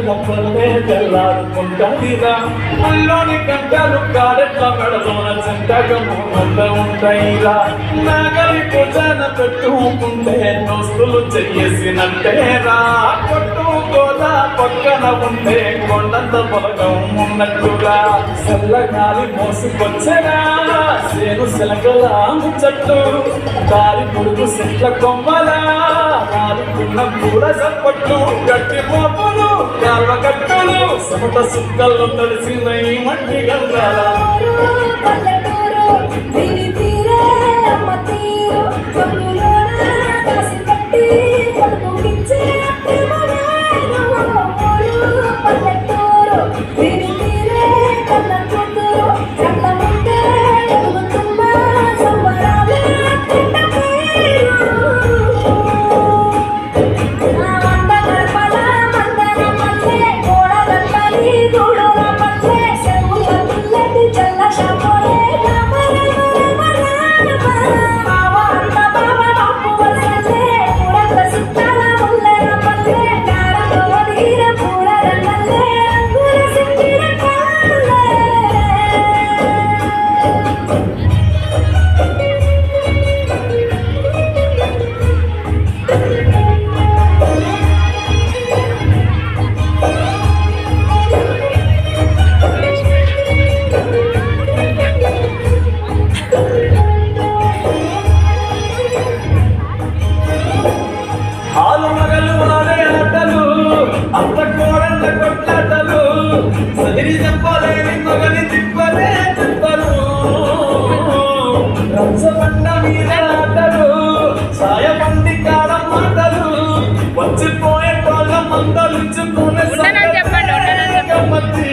మొక్కలే తెల్లారుకుంటాయిరా ముల్లోని గంటలు కాడెట్ల మెడలోన చింతకము ఉంటాయిరా నాగలి పూజన పెట్టుకుంటే దోస్తులు చెయ్యేసినట్టేరా కొట్టు గోదా పక్కన ఉంటే కొండంత పొలగం ఉన్నట్టుగా చల్లగాలి మోసుకొచ్చరా సేను శిలకల ముచ్చట్లు దారి పురుగు చెట్ల కొమ్మలా నాలుగున్న కూర చప్పట్లు గట్టి మోపులు కట్టులు సమట సుక్కల్లో తడిసిన ఈ మట్టి గంగాల అంత కోరంత కొట్లాటలు సదిరి చెప్పలేని మగని తిప్పలే తిప్పలు రచ్చబండ మీద ఆటలు సాయమంది కాలం మాటలు వచ్చిపోయే వాళ్ళ మందలించుకునే గమ్మత్తి